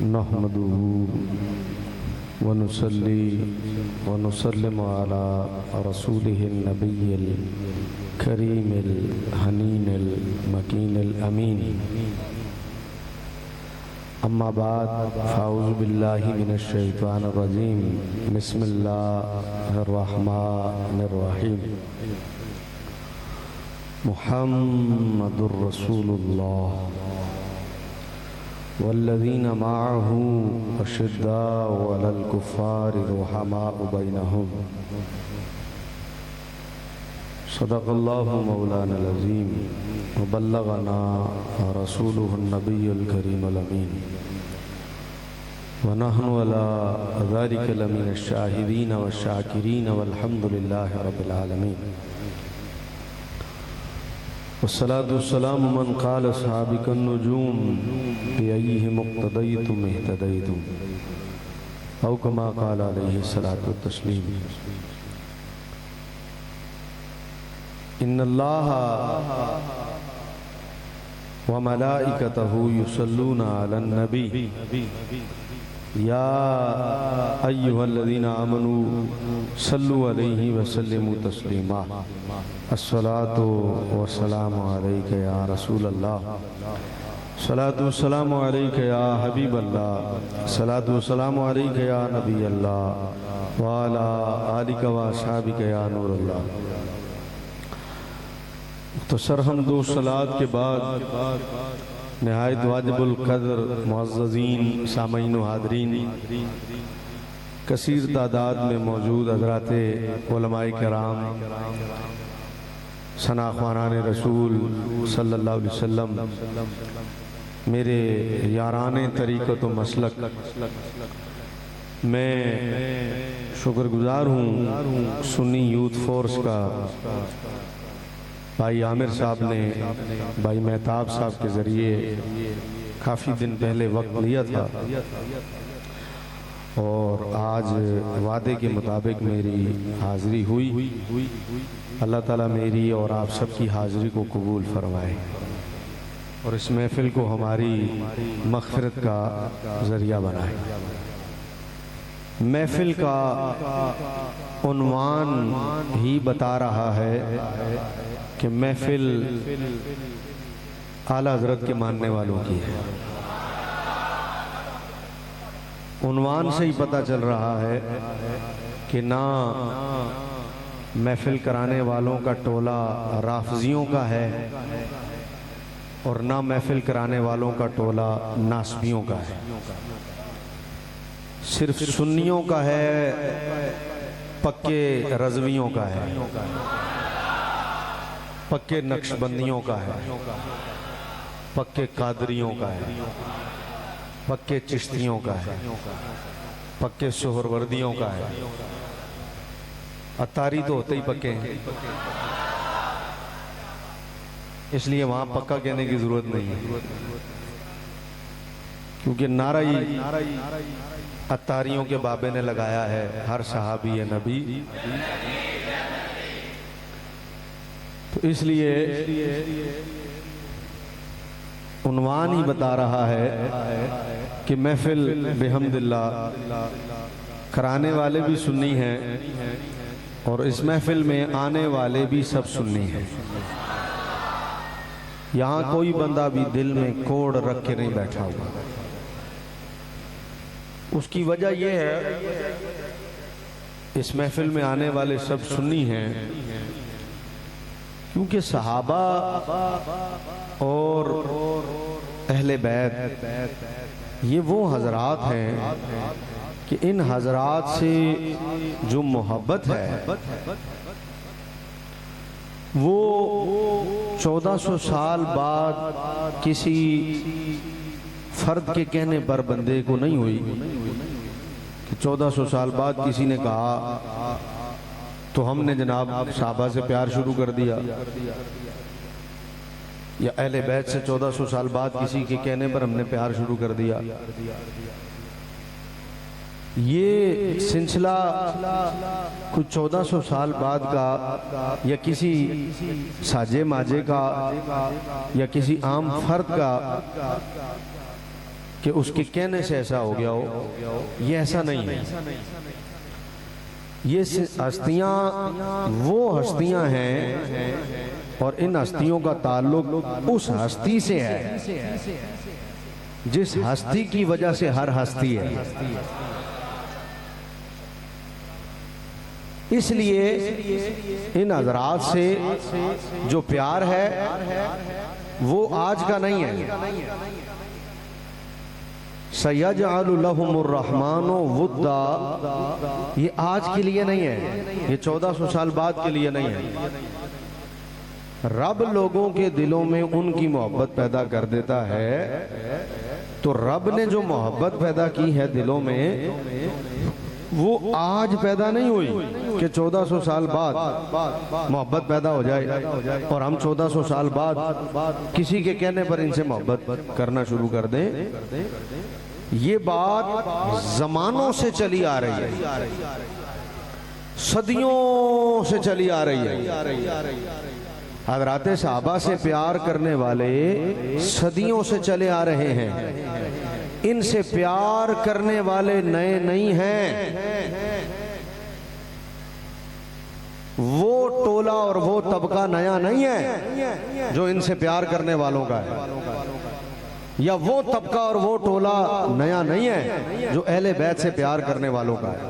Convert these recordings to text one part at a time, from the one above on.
नहमदुहु व नुसल्ली व नुसल्लिमु अला रसूलिहिन नबिय्यिल करीमिल हनीनिल मकीनिल अमीन। अम्मा बाद फ़ाऊज़ु बिल्लाहि मिनश शैतानिर रजीम। बिस्मिल्लाहिर रहमानिर रहीम। मुहम्मदुर रसूलुल्लाह वल्लज़ीना मअहू अशिद्दाउ अलल कुफ़्फ़ारि रुहमाउ बैनहुम। सदक़ल्लाहु मौलानल अज़ीम व बल्लगना रसूलुहुन नबियुल करीमुल अमीन व नहनु अला ज़ालिका लमिनश शाहिदीन व शाकिरीन वल्हम्दुलिल्लाहि रब्बिल आलमीन। वस्सलातु वस्सलामु मन क़ाल साबिक़ुन नुजूम बिअय्यिहिम इक़्तदय्तुम इह्तदय्तुम औ कमा क़ाल अलैहि सलातु व तस्लीम। इन्नल्लाह व मलाइकतहु युसल्लूना अलन नबी या अय्युहल्लज़ीना आमनू सल्लु अलैहि व सल्लिमू तस्लीमा। अस्सलातु वस्सलामु अलैका या रसूलल्लाह, सलातु वस्सलामु अलैका या हबीबल्लाह, सलातु वस्सलामु अलैका या नबीयल्लाह व अला आलिका व असहाबिका या नूरल्लाह। तो सरहम दो सलात के बाद नहायत वाजिबुल कद्र मुअज़्ज़ज़ीन सामईन व हाज़रीन, कसीर तादाद में मौजूद हज़राते उलमाए किराम, सनाख़्वानान रसूल सल्लल्लाहु अलैहि वसल्लम, मेरे याराने तरीक़त व मसलक, मैं शुक्रगुज़ार हूँ सुन्नी यूथ फोर्स का भाई आमिर साहब ने भाई मेहताब साहब के ज़रिए काफ़ी दिन पहले वक्त लिया था और आज वादे के मुताबिक मेरी हाज़िरी हुई। अल्लाह ताला मेरी और आप सबकी हाज़िरी को कबूल फरमाए और इस महफ़िल को हमारी मग़फ़िरत का ज़रिया बनाए। महफ़िल का उन्वान ही बता रहा है कि महफ़िल आला हज़रत के मानने वालों की है। उन्वान से ही पता चल रहा है कि ना महफ़िल कराने वालों का टोला राफ़ज़ियों का है और ना महफ़िल कराने वालों का टोला नासबियों का है। सिर्फ सुन्नियों का है, पक्के रज़वियों का है, पक्के नक्शबंदियों का है, पक्के कादरियों का है, पक्के चिश्तियों का है, पक्के सोहरवर्दियों का है। अतारी तो होते ही पक्के हैं, इसलिए वहां पक्का कहने की जरूरत नहीं है, क्योंकि नारा ही अतारियों के बाबे ने लगाया है, हर सहाबी है नबी। तो इसलिए उन्वान ही बता रहा है कि महफिल बेहम्दिल्लाह कराने वाले भी सुन्नी हैं और इस महफिल में आने वाले भी सब सुन्नी हैं। यहाँ कोई बंदा भी दिल में कोड़ रख के नहीं बैठा हुआ। उसकी वजह यह है इस महफिल में आने वाले सब सुन्नी हैं क्योंकि सहाबा और अहले बैत ये वो हजरात हैं कि इन हजरात से जो मोहब्बत है वो 1400 साल बाद किसी फर्द के कहने पर बंदे को नहीं हुई कि 1400 साल बाद किसी ने कहा तो हमने जनाब साहबा से प्यार शुरू कर दिया, या अहले बैत से 1400 साल बाद किसी के कहने पर हमने प्यार शुरू कर दिया। ये सिलसिला कुछ 1400 साल बाद का या किसी साजे माजे का या किसी आम फर्द का कि उसके कहने से ऐसा हो गया हो, ये ऐसा नहीं है। ये हस्तियां वो हस्तियां हैं और इन हस्तियों का ताल्लुक उस हस्ती से है जिस हस्ती की वजह से हर हस्ती है। इसलिए इन हजरात से जो प्यार है वो आज का नहीं है। सयजअलु लहुमुर रहमानु वुद्दा, ये आज के लिए नहीं है, ये 1400 साल बाद के लिए नहीं है। रब लोगों के दिलों में उनकी मोहब्बत पैदा कर देता है। तो रब ने जो मोहब्बत पैदा की है दिलों में, वो आज पैदा नहीं हुई कि 1400 साल बाद मोहब्बत पैदा हो जाए और हम 1400 साल बाद किसी के कहने पर इनसे मोहब्बत करना शुरू कर दें। ये बात जमानों से चली आ रही है, सदियों से चली आ रही है। हज़रात सहाबा से प्यार करने वाले सदियों से चले आ रहे हैं। इनसे प्यार करने वाले नए नहीं हैं। वो टोला और वो तबका नया नहीं है जो इनसे प्यार करने वालों का है, या वो तबका और वो टोला नया नहीं है जो अहले बैत से प्यार करने वालों का है।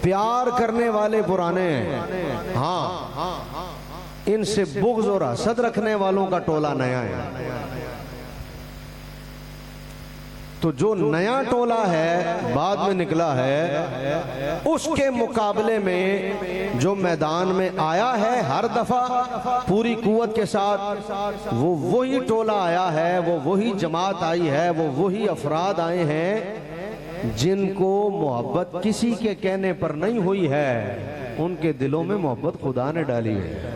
प्यार करने वाले पुराने हैं, हाँ, इनसे बुग़्ज़ और हसद रखने वालों का टोला नया है। तो जो नया टोला है बाद में निकला है, उसके मुकाबले में जो मैदान में आया है हर दफा पूरी कुव्वत के साथ, वो वही टोला आया है, वो वही जमात आई है, वो वही अफराद आए हैं जिनको मोहब्बत किसी के कहने पर नहीं हुई है, उनके दिलों में मोहब्बत खुदा ने डाली है।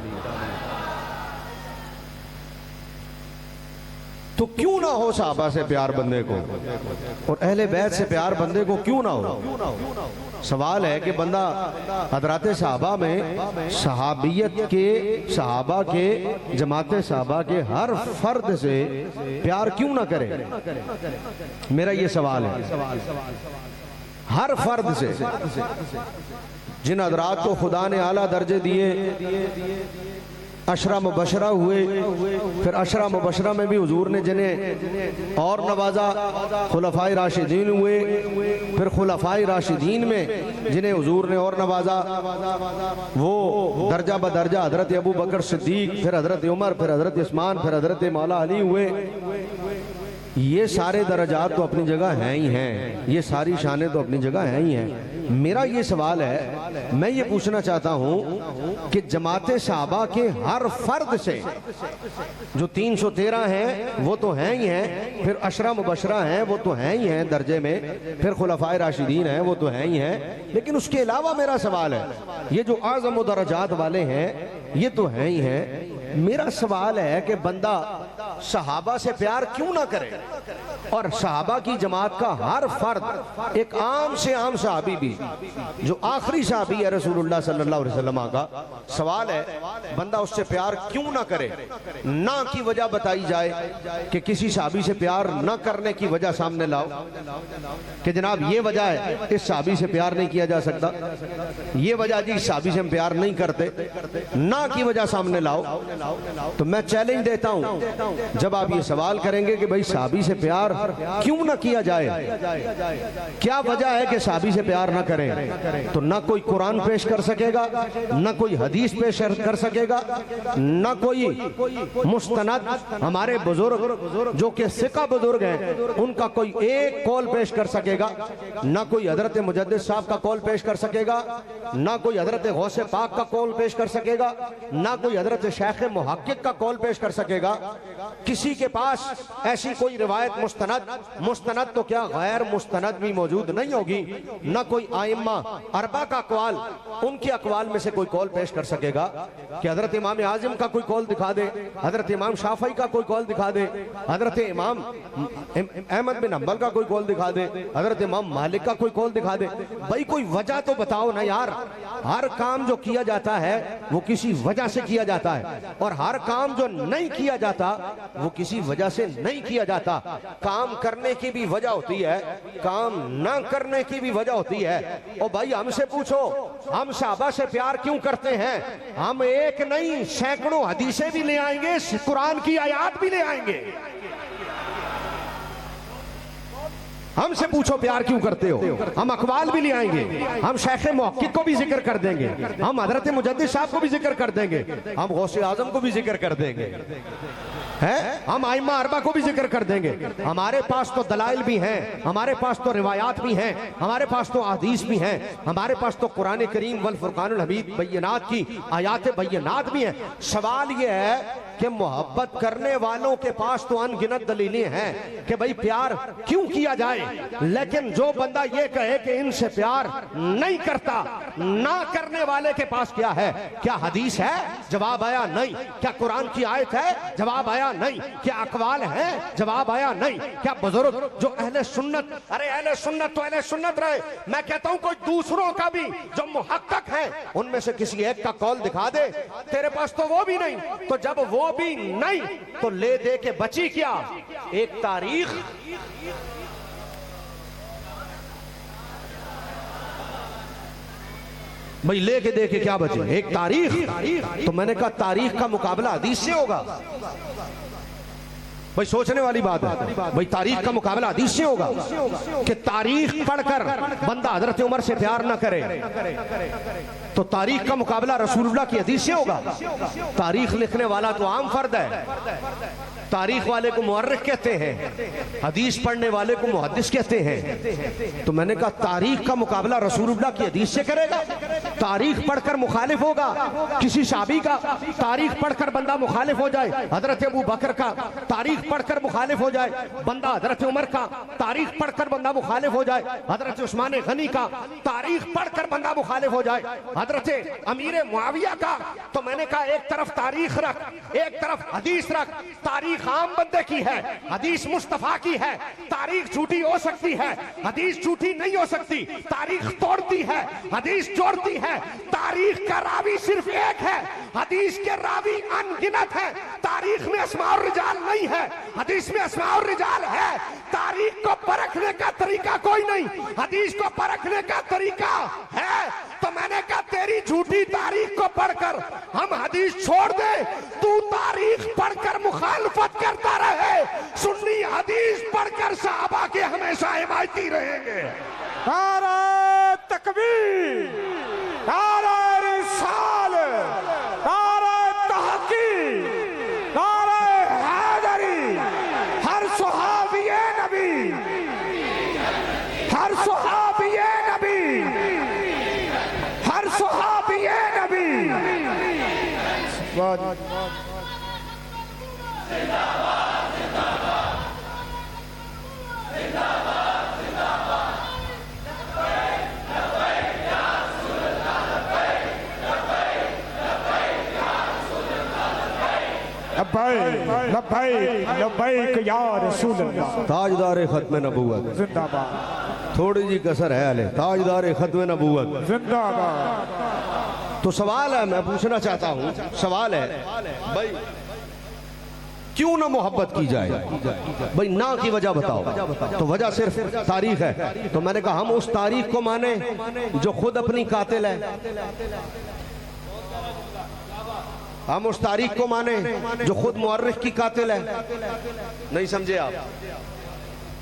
तो क्यों ना हो सहाबा से प्यार बंदे को और अहले बैत से प्यार बंदे को क्यों ना हो? सवाल है कि बंदा हज़रात सहाबा में सहाबियत के, सहाबा के, जमाते सहाबा के हर फर्द से प्यार क्यों ना करे? मेरा ये सवाल है। हर फर्द से, जिन हज़रात को खुदा ने आला दर्जे दिए, अशरा मुबशरा हुए, फिर अशरा मुबशरा में भी हुजूर ने जिन्हें और नवाजा, खुलफाए राशिदीन हुए, फिर खुलफाए राशिदीन में जिन्हें हुजूर ने और नवाजा, वो दर्जा ब दर्जा हजरत अबू बकर सिद्दीक, फिर हजरत उमर, फिर हजरत उस्मान, फिर हजरत मौला अली हुए। ये सारे दर्जात तो अपनी जगह हैं ही हैं, ये सारी शानें तो अपनी जगह हैं ही हैं। मेरा ये सवाल है, मैं ये पूछना चाहता हूं कि जमाते सहाबा के हर फर्द से, जो 313 हैं वो तो हैं ही हैं, फिर अशरा मुबशरा हैं वो तो हैं ही हैं दर्जे में, फिर खुलफाए राशिदीन हैं वो तो हैं ही हैं, लेकिन उसके अलावा मेरा सवाल है, ये जो आज़म दर्जात वाले हैं ये तो हैं ही हैं। मेरा सवाल है कि बंदा सहाबा से प्यार क्यों ना करे और सहाबा की जमात का हर फर्द, एक आम से आम सहाबी भी जो आखिरी सहाबी है रसूलुल्लाह सल्लल्लाहु अलैहि वसल्लम का, सवाल है बंदा उससे प्यार क्यों ना करे? ना की वजह बताई जाए कि किसी सहाबी से प्यार ना करने की वजह सामने लाओ कि जनाब ये वजह है इस सहाबी से प्यार नहीं किया जा सकता, ये वजह जी इस सहाबी से हम प्यार नहीं करते, ना की वजह सामने लाओ। तो मैं चैलेंज देता हूं, जब आप ये सवाल करेंगे कि भाई सहाबी से प्यार क्यों ना किया जाए, क्या वजह है कि सहाबी से प्यार ना करें, तो ना कोई कुरान पेश कर सकेगा, ना कोई हदीस पेश कर सकेगा, ना कोई मुस्तनद हमारे बुजुर्ग जो कि सिका बुजुर्ग हैं उनका कोई एक कौल पेश कर सकेगा, ना कोई हजरत मुजद्दिद साहब का कौल पेश कर सकेगा, ना कोई हजरत गौसे पाक का कौल पेश कर सकेगा, ना कोई हजरत शेख मुहक्किक का कौल पेश कर सकेगा। किसी के पास ऐसी कोई रिवायत मुस्तनद तो क्या गैर मुस्तनद भी मौजूद नहीं होगी, ना कोई आइम्मा अरबा का अक़वाल, उनके अक़वाल में से कोई कौल पेश कर सकेगा कि हजरत इमाम आज़म का कोई कौल दिखा दे, हजरत इमाम शाफ़ी का कोई कौल दिखा दे, हजरत इमाम अहमद बिन हंबल का कोई कौल दिखा दे, हजरत इमाम मालिक का कोई कौल दिखा दे। भाई कोई वजह तो बताओ ना यार। हर काम जो किया जाता है वो किसी वजह से किया जाता है और हर काम जो नहीं किया जाता वो किसी वजह से नहीं किया जाता। काम करने की भी वजह होती है, काम ना करने की भी वजह होती है। ओ भाई हमसे पूछो, हम साहबा से प्यार क्यों करते हैं? हम एक नहीं सैकड़ों हदीसें भी ले आएंगे, कुरान की आयत भी ले आएंगे। हमसे पूछो प्यार क्यों करते हो, हम अकवाल भी ले आएंगे, हम शेख मुहक्किक को भी जिक्र कर देंगे, हम हजरत मुजद्दिद साहब को भी जिक्र कर देंगे, हम गौसे आजम को भी जिक्र कर देंगे, है हम आइमा अरबा को भी जिक्र कर देंगे। हमारे पास तो दलाइल भी हैं, हमारे पास तो रिवायात भी हैं, हमारे पास तो हदीस भी हैं, हमारे पास तो कुरान करीम वल फुरकानुल हमीद बय्यनात की आयात बय्यनात भी हैं। सवाल यह है कि मोहब्बत करने वालों के पास तो अनगिनत दलीलें हैं कि भाई प्यार क्यों किया जाए, लेकिन जो बंदा ये कहे कि इनसे प्यार नहीं करता, ना करने वाले के पास क्या है? क्या हदीस है? जवाब आया नहीं। क्या कुरान की आयत है? जवाब आया नहीं। क्या अकवाल है? जवाब आया नहीं। क्या बुजुर्ग जो अहले सुन्नत, अरे अहले सुन्नत तो अहले सुन्नत रहे, मैं कहता हूं कोई दूसरों का भी जो मुहक्किक है उनमें से किसी एक का कौल दिखा दे। तेरे पास तो वो भी नहीं, तो जब वो भी नहीं तो ले दे के बची क्या? एक तारीख। भाई लेके दे के क्या बचे? एक तारीख। तो मैंने कहा तारीख का मुकाबला हदीस से होगा। भाई सोचने वाली बात है, भाई तारीख का मुकाबला हदीस से होगा कि तारीख पढ़कर बंदा हजरत उमर से प्यार ना करे, तो तारीख का मुकाबला रसूलुल्लाह की हदीस से होगा। तारीख लिखने वाला तो आम फर्द है, तारीख वाले को मुअर्रिख कहते हैं, हदीस पढ़ने वाले को मुहद्दिस कहते हैं। तो मैंने कहा तारीख का मुकाबला रसूलुल्लाह की हदीस से करेगा? तारीख पढ़कर मुखालिफ होगा किसी साहबी का, तारीख पढ़कर बंदा मुखालिफ हो जाए हजरत अबू बकर का, तारीख पढ़कर मुखालिफ हो जाए बंदा हजरत उमर का, तारीख पढ़कर बंदा मुखालिफ हो जाए हजरत उस्मान गनी का, तारीख पढ़कर बंदा मुखालिफ हो जाए हजरत अमीर मुआविया का। तो मैंने कहा एक तरफ तारीख रख, एक तरफ हदीस रख। तारीख आम बंदे की है, हदीस मुस्तफा की है। तारीख झूठी हो सकती है, हदीस झूठी नहीं हो सकती। तारीख तोड़ती है, हदीस जोड़ती है। तारीख का रावी सिर्फ एक है, हदीस के रावी अनगिनत है। तारीख में अस्माउर रिजाल नहीं है, हदीस में अस्माउर रिजाल है। तारीख को परखने का तरीका कोई नहीं, हदीस को परखने का तरीका है। तो मैंने कहा तेरी झूठी तारीख को पढ़कर हम हदीस छोड़ दे, तू तारीख पढ़कर मुखालफत करता रहे, सुन्नी हदीस पढ़कर सहाबा के हमेशा हिमायती रहेंगे। नारे तकबीर, नारे रिसाल, नारे तहकीक, नारे हैदरी। हर सहाबिये नबी, हर सहाबिये नबी, हर सहाबिये नबी। ताजदार खत्म नबूवत जिंदाबाद। थोड़ी जी कसर है हले, ताजदार खत्म नबूवत जिंदाबाद। तो सवाल है, मैं पूछना चाहता हूं, सवाल है भाई क्यों ना मोहब्बत की जाए? भाई ना की वजह बताओ। तो वजह सिर्फ तारीख है। तो मैंने कहा हम उस तारीख को माने जो खुद अपनी कातिल है, हम उस तारीख को माने जो खुद मुअर्रिख की कातिल है। नहीं समझे आप?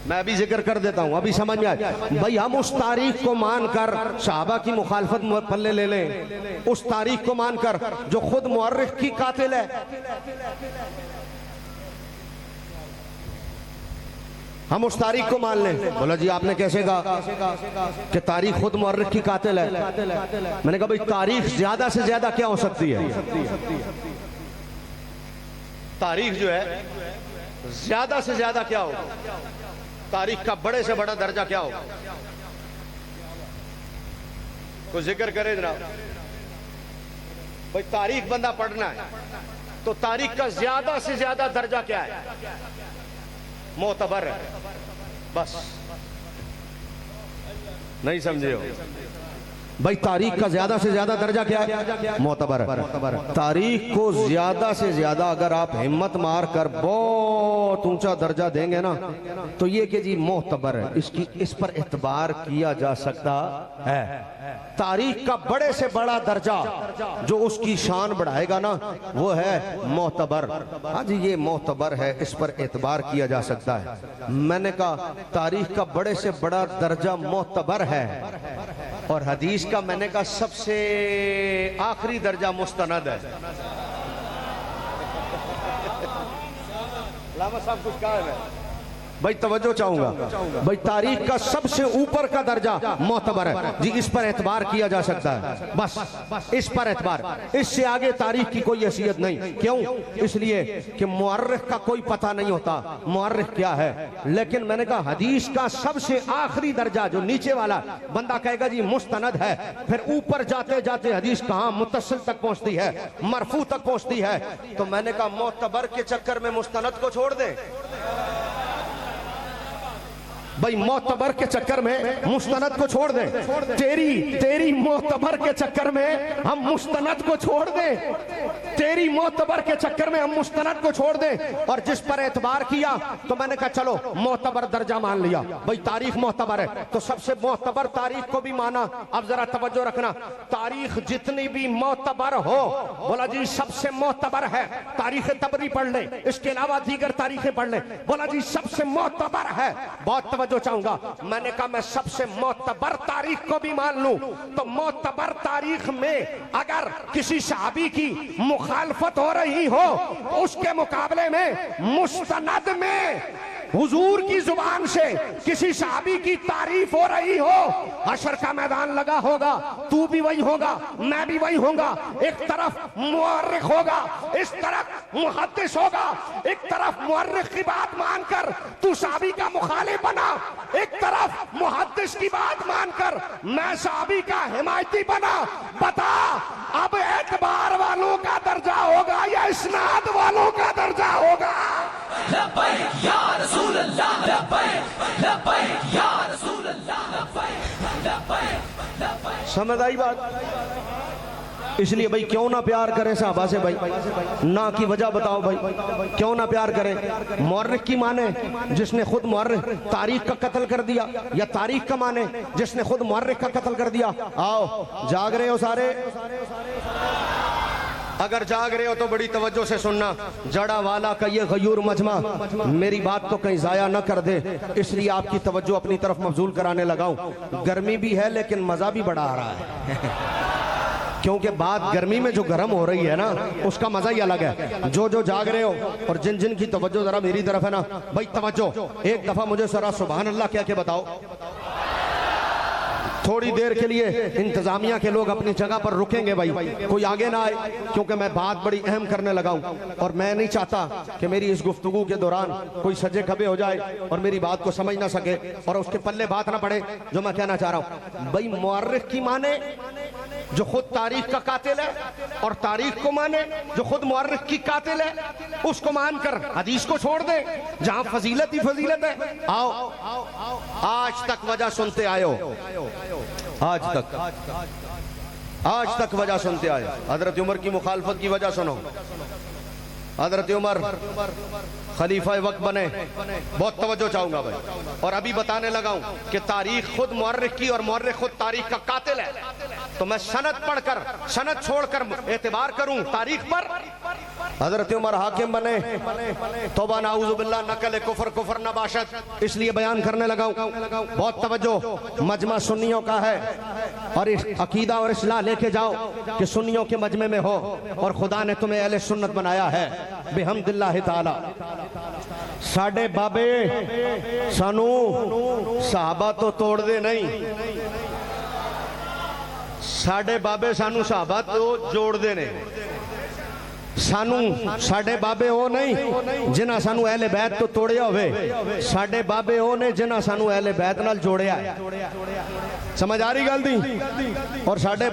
मैं अभी जिक्र कर देता हूं, अभी समझ में आए। भाई हम उस तारीख को मानकर सहाबा की मुखालफत पल्ले ले लें, उस तारीख को मानकर जो खुद मुअर्रिख की कातिल है, हम उस तारीख को मान लें। बोला जी आपने कैसे कहा कि तारीख खुद मुअर्रिख की कातिल है? मैंने कहा भाई तारीख ज्यादा से ज्यादा क्या हो सकती है? तारीख जो है ज्यादा से ज्यादा क्या हो? तारीख का बड़े से बड़ा दर्जा क्या हो? तो जिक्र करे जनाब। भाई तारीख बंदा पढ़ना है तो तारीख का ज्यादा से ज्यादा दर्जा क्या है? मोतबर है। बस नहीं समझे हो? भाई तारीख का ज्यादा से ज्यादा दर्जा क्या है? मोतबर है। तारीख को ज्यादा से ज्यादा अगर आप हिम्मत मार कर बहुत ऊंचा दर्जा देंगे ना तो ये कि जी मोतबर है, इस पर एतबार किया जा सकता है। तारीख का बड़े से बड़ा दर्जा जो उसकी शान बढ़ाएगा ना वो है मोतबर। हाँ जी ये मोतबर है, इस पर एतबार किया जा सकता है। मैंने कहा तारीख का बड़े से बड़ा दर्जा मोतबर है और हदीस का मैंने कहा सबसे आखिरी दर्जा मुस्तनद है। लामा साहब कुछ कहा है भाई, तवज्जो चाहूंगा भाई। तारीख का सबसे ऊपर का दर्जा मोतबर है जी, इस पर एतबार किया जा सकता है, बस इस पर एतबार, इससे आगे तारीख की कोई हैसियत नहीं। क्यों? इसलिए कि मुअर्रिख का कोई पता नहीं होता मुअर्रिख क्या है। लेकिन मैंने कहा हदीस का सबसे आखिरी दर्जा जो नीचे वाला बंदा कहेगा जी मुस्तनद है, फिर ऊपर जाते जाते हदीस कहां मुत्तसिल तक पहुंचती है, मरफू तक पहुंचती है। तो मैंने कहा मोतबर के चक्कर में मुस्तनद को छोड़ दे भाई, मोतबर के चक्कर में मुस्तनद को छोड़ दे। तेरी मोतबर के चक्कर में हम मुस्तनद को छोड़ दे, तेरी मोतबर के चक्कर में हम मुस्तनद को छोड़ दे। और जिस पर एतबार किया तो मैंने कहा चलो मोतबर दर्जा मान लिया भाई, तारीख मोतबर है तो सबसे मोतबर तारीख को भी माना। अब जरा तवज्जो रखना, तारीख जितनी भी मोतबर हो, बोला जी सबसे मोतबर है तारीख तबरी पढ़ ले, इसके अलावा दीगर तारीखें पढ़ ले, बोला जी सबसे मोतबर है। बहुत जो चाहूंगा, मैंने कहा मैं सबसे मोतबर तारीख को भी मान लूं तो मोतबर तारीख में अगर किसी सहाबी की मुखालफत हो रही हो उसके मुकाबले में मुस्तनद में हुजूर की जुबान से किसी सहाबी की तारीफ हो रही हो, हशर का मैदान लगा होगा, तू भी वही होगा, मैं भी वही होगा। एक तरफ मुअर्रिख होगा, इस तरफ मुहद्दिस होगा। एक तरफ मुअर्रिख की बात मानकर तू सहाबी का मुखालिफ बना, एक तरफ मुहद्दिस की बात मानकर मैं सहाबी का हिमायती बना। बता अब एतबार वालों का दर्जा होगा या इस्नाद वालों का दर्जा होगा? लब्बैक या रसूल अल्लाह, लब्बैक लब्बैक या रसूल अल्लाह, लब्बैक लब्बैक लब्बैक। समझ आई बात? इसलिए भाई क्यों ना प्यार करें साहबा से भाई, ना की वजह बताओ भाई, क्यों ना प्यार करें? मुअर्रिख की माने जिसने खुद मुअर्रिख तारीख का कत्ल कर दिया, या तारीख का माने जिसने खुद मुअर्रिख का कत्ल कर दिया? आओ जाग रहे हो सारे? अगर जाग रहे हो तो बड़ी तवज्जो से सुनना। जड़ा वाला का ये गयूर मजमा मेरी बात तो कहीं जाया न कर दे, इसलिए आपकी तवज्जो अपनी तरफ मबजूल कराने लगाऊं। गर्मी भी है लेकिन मजा भी बड़ा आ रहा है क्योंकि बात गर्मी में जो गर्म हो रही है ना उसका मजा ही अलग है। जो जाग रहे हो और जिन जिन की तवज्जो जरा मेरी तरफ है ना भाई, तवज्जो एक दफा मुझे जरा सुभान अल्लाह कह के बताओ। थोड़ी देर के लिए इंतजामिया के लोग अपनी जगह पर रुकेंगे भाई, कोई आगे ना आए क्योंकि मैं बात बड़ी अहम करने लगा हूं और मैं नहीं चाहता कि मेरी इस गुफ्तगू के दौरान कोई सजे खबे हो जाए और मेरी बात को समझ ना सके और उसके पल्ले बात ना पड़े जो मैं कहना चाह रहा हूं। भाई मुअर्रिख की माने जो खुद तारीख का कातिल है, और तारीख को माने जो खुद मुअर्रिख की कातिल है, उसको मानकर हदीस को छोड़ दे जहां फजीलत ही फजीलत है। आओ आज तक वजह सुनते आए हो, आज तक वजह सुनते आए। हजरत उमर की मुखालफत की वजह सुनो। हजरत उमर खलीफा वक्त बने, बहुत तवज्जो चाहूंगा भाई, और अभी बताने लगा हूं कि तारीख खुद मुअर्रिख की और मुअर्रिख खुद तारीख का कातिल है। तो मैं सनद पढ़कर सनद छोड़कर एतबार करूं तारीख पर। हजरत उमर हाकिम बने, तौबा नाऊज़ु बिल्लाह, नकल कुफर कुफर नबाशत, इसलिए बयान करने लगा हूं। बहुत तवज्जो, मजमा सुन्नियों का है और अकीदा और इस्लाह लेके जाओ कि सुन्नियों के मजमे में हो और खुदा ने तुम्हें अहले सुन्नत बनाया है बिहम्दिल्लाह ताला। साडे बाबे सानू सहाबा तो तोड़ दे नहीं, साडे बाबे सानू सहाबा तो जोड़ दे ने। सानू साडे बाबे ओ नहीं जिन्हां सानू अहले बैत तो तोड़िया होवे, साडे बाबे ओ ने जिन्हां सानू अहले बैत नाल जोड़िया है। समझ आ रही गल दी? और साडे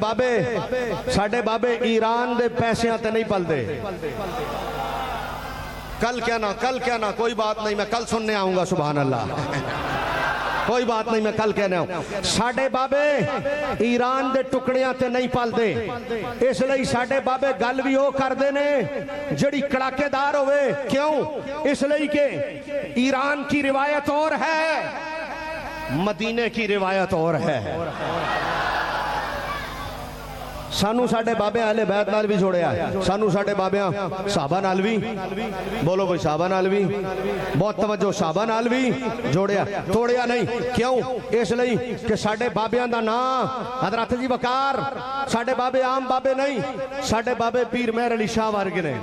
बाबे ईरान दे पैसियां ते नहीं पलदे। कल क्या ना कोई बात नहीं, मैं कल सुनने आऊंगा। सुभान अल्लाह। कोई बात नहीं, मैं कल कहना हूं। साडे बाबे ईरान दे टुकड़ियां ते नहीं पालते, इसलिए साडे बाबे गल भी वो करते ने जड़ी कड़ाकेदार होवे। क्यों? इसलिए के ईरान की रिवायत और है, मदीने की रिवायत और है। सानू साडे बाबे अहले बैत नाल भी जोड़िया, सानू साडे बाबियां साहबा नाल भी, बोलो भाई साहबा नाल भी, बहुत तवज्जो, साहबा नाल भी जोड़िया, तोड़िया नहीं। क्यों? इसलिए कि साडे बाबियां दा नाम हजरत जी वकार, साडे बाबे आम बाबे नहीं, साडे बाबे पीर मेहर अली शाह वर्गे ने,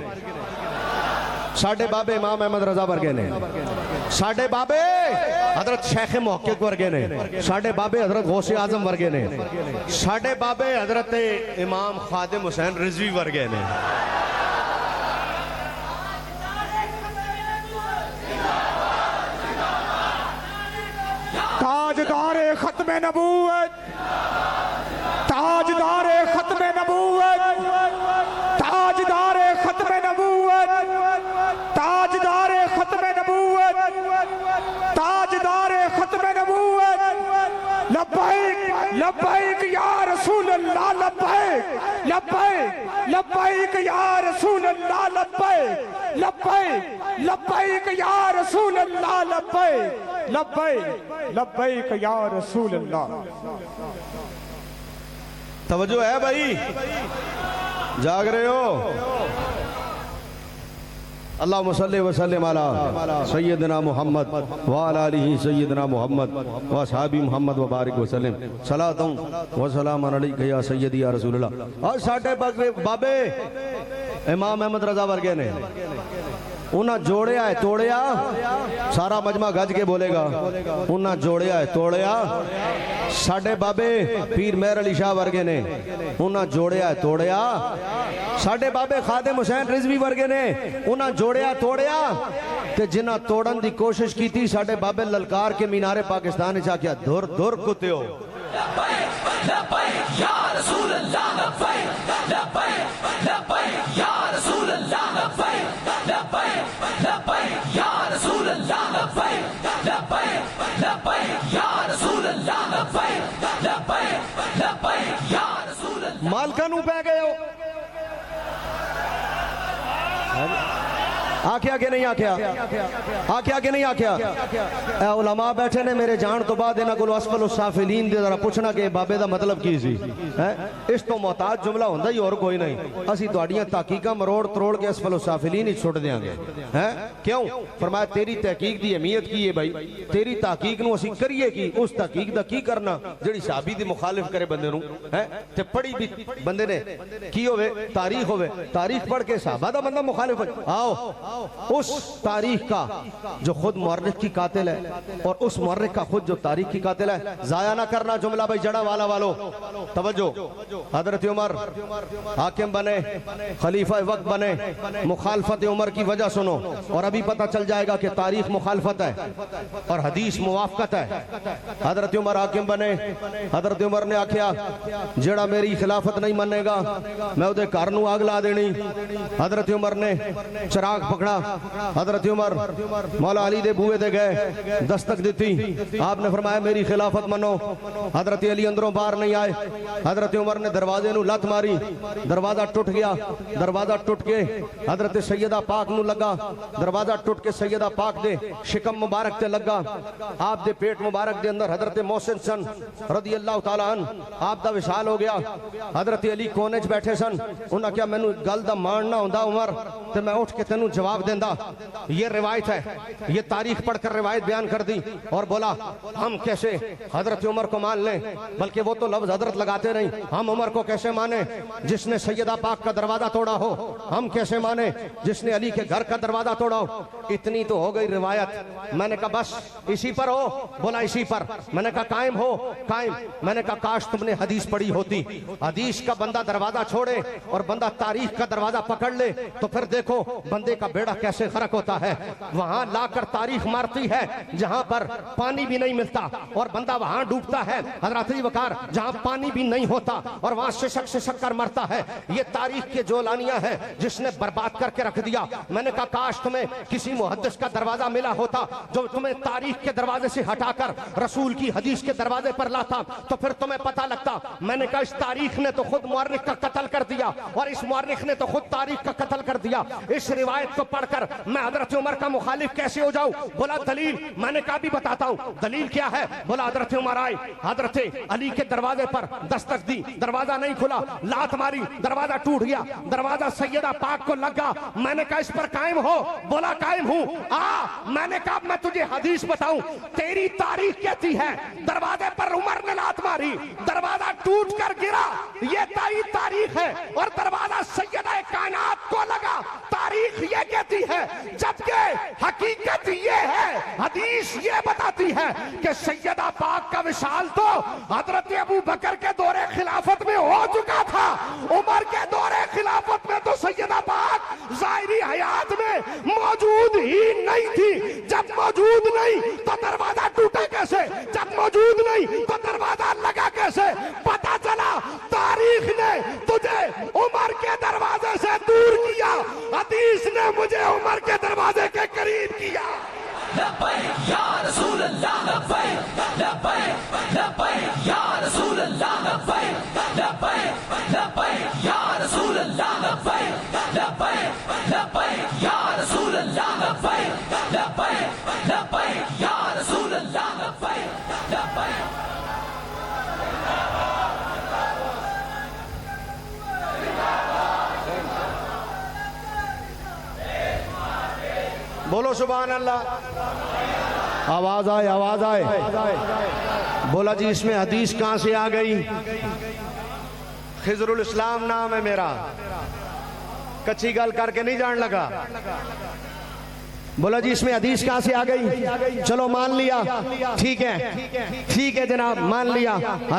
साडे बाबे इमाम अहमद रजा वर्गे ने, साडे बाबे हजरत शेख मुहक्किक वर्गे ने, साडे बाबे हजरत गौसे आजम वर्गे ने, साडे बाबे हजरत इमाम खादिम हुसैन रिजवी वर्गे ने। ताजदारे खत्म नबूवत, ताजदारे खत्म नबूवत, ताजदारे खत्म नबूवत, ताजदारे खत्म नबूवत, ताजदारे खत्म नबूवत। लब्बैक लब्बैक या रसूल अल्लाह, लब्बैक लब्बैक लब्बैक या रसूल अल्लाह, लब्बैक लब्बैक लब्बैक या रसूल अल्लाह, लब्बैक लब्बैक लब्बैक या रसूल अल्लाह। तवज्जो है भाई, जाग रहे हो? अल्लाहुम्मा सल्ली व सल्लिम अला सय्यदना मुहम्मद व अला आलिहि सय्यदना मुहम्मद व असहाबी मुहम्मद व बारिक व सल्लिम सलातुन व सलामुन अलैका या सय्यदी या रसूलल्लाह। और साडे बाबे इमाम अहमद रजा वर्गे ने उन्हें जोड़िया है तोड़िया, सारा मजमा गज के बोलेगा, उन्हें जोड़िया है तोड़िया। साडे बाबे पीर मेहर अली शाह वर्गे ने उन्हें जोड़िया है तोड़िया, साडे बाबे खादिम हुसैन रिजवी वर्गे ने उन्हें जोड़िया तोड़िया। ते जिन्हें तोड़न की कोशिश की थी साडे बाबे ललकार के मीनारे पाकिस्तान च आख्या धुर धुर कुत्ते हो। मालका नू पै गए हो, आख्या कि नहीं आख्या, आख्या कि नहीं आख्या? ए उलमा बैठे ने मेरे जान तो बाद इन्हां कोलों असफल साफिलीन दे जरा पुछना कि बाबे दा मतलब की सी है। इस तो मोहताज जुमला हुंदा ही और कोई नहीं। असीं तुहाडीआं तहकीकां मरोड़ तरोड़ के असफल साफिलीन ही छुट देंगे हैं। क्यों? फरमाया तेरी तहकीक दी अहमियत की है भाई, तेरी तहकीक नूं असीं करिए की, उस तहकीक दा की करना जिहड़ी सहाबी दी मुखालिफ करे बंदे नूं हैं। ते पढ़ी भी बंदे ने की होवे, तारीख होवे, तारीख पढ़ के सहाबा दा बंदा मुखालिफ हो। आओ उस तारीख का जो खुद मुअर्रिख की कातिल है और उस मुअर्रिख का खुद जो तारीख की कातिल है, जाया ना करना जुमला भाई। जड़ा वाला वालों तवज्जो, हजरत उमर हाकिम बने, खलीफा वक्त बने, मुखालफत उमर की वजह सुनो और अभी पता चल जाएगा कि तारीख मुखालफत है और हदीस मुवाफकत है। हजरत उमर हाकिम बने, हजरत उमर ने आख्या जेड़ा मेरी खिलाफत नहीं मनेगा मैं उहदे घर नूं आग ला देनी। हजरत उमर ने चिराग पकड़ा, हजरत उमर मौला अली दे बूहे दे गए, दस्तक दी, आपने फरमाया मेरी खिलाफत मनो। हजरत अली अंदरों बाहर नहीं आए, हजरत उमर ने दरवाजे नूं लत मारी, दरवाजा टूट गया, दरवाजा टूट के हजरत सैयदा पाक नूं लगा, दरवाजा टूट के सैयदा पाक दे शिकम मुबारक ते लगा। आप दे पेट मुबारक दे अंदर हजरत मोहसिन सन रदी अल्लाह तआला अन आप दा विशाल हो गया। हजरत अली कोने च बैठे सन, उन्हें क्या मैनू गल दा मानना हुंदा उमर ते मैं उठ के तेनू जवाब देंदा। ये रिवायत है, ये तारीख पढ़कर रिवायत बयान कर दी और बोला हम कैसे हजरत उमर को मान लें, बल्कि वो तो लफ्ज हजरत लगाते नहीं, हम उमर को कैसे माने जिसने सैयदा पाक का दरवाजा तोड़ा हो, हम कैसे माने जिसने अली के घर का दरवाजा तोड़ा हो। इतनी तो हो गई रिवायत। मैंने कहा बस इसी पर हो, बोला इसी पर। मैंने कहा कायम हो, कायम। मैंने कहा काश तुमने हदीस पढ़ी होती, हदीस का बंदा दरवाजा छोड़े और बंदा तारीख का दरवाजा पकड़ ले तो फिर देखो बंदे का बेड़ा कैसे गरक होता है, वहां लाकर तारीख मारती है जहां पर पानी भी नहीं मिलता और बंदा वहां डूबता है हजरत अली वकार, जहां पानी भी नहीं होता और वहां सिसक कर मरता है। ये तारीख के जोलानियां हैं जिसने बर्बाद करके रख दिया। मैंने कहा काश तुम्हें किसी मुहद्दिस का दरवाजा मिला होता जो तुम्हें तारीख के दरवाजे से हटाकर रसूल की हदीस के दरवाजे पर लाता, तो फिर तुम्हें पता लगता। मैंने कहा इस तारीख ने तो खुद मुअर्रिख का कत्ल कर दिया और इस मुअर्रिख ने तो खुद तारीख का कत्ल कर दिया। इस रिवायत को पढ़कर मैं हजरत उमर का मुखालिफ कैसे हो जाऊं? बोला दलील। मैंने कहा भी बताता हूं दलील क्या है। बोला हजरत उमर आए, हजरत अली के दरवाजे पर दस्तक दी, दरवाजा नहीं खुला, लात मारी, दरवाजा टूट गया, दरवाजा सैयदा पाक को लगा। मैंने कहा इस पर कायम हो? बोला कायम हूं। मैंने कहा मैं तुझे हदीस बताऊं, तेरी तारीख कहती है दरवाजे पर उमर ने लात मारी, दरवाजा टूट कर गिरा, ये तारीख है और दरवाजा सैयदा कायनात को लगा, तारीख ये कहती है। जबकि हकीकत ये है, हदीस ये बताती है कि सैयदा पाक का विशाल तो हजरत अबू बकर के दौरे खिलाफत में हो चुका था, उमर के दौरे खिलाफत में तो सैयदा पाक ज़ाहिरी हयात में मौजूद ही नहीं थी। जब मौजूद नहीं तो दरवाजा टूटा कैसे? जब मौजूद नहीं तो दरवाजा लगा कैसे? पता चला तारीख ने तुझे उमर के दरवाजे से दूर किया, हदीस ने मुझे उमर के दरवाजे के करीब किया। लब्बैक या रसूल अल्लाह, लब्बैक लब्बैक लब्बैक या रसूल अल्लाह, लब्बैक लब्बैक लब्बैक या रसूल अल्लाह, लब्बैक लब्बैक लब्बैक या रसूल अल्लाह, लब्बैक लब्बैक लब्बैक या रसूल अल्लाह, लब्बैक लब्बैक। बोलो सुभान अल्लाह। आवाज आए, आवाज आए। बोला जी इसमें हदीस कहां से आ गई? खिजरुल इस्लाम नाम है मेरा, कच्ची गल करके नहीं जान लगा। बोला जी इसमें हदीस कहां से आ गई? चलो मान लिया, ठीक है जनाब, मान लिया।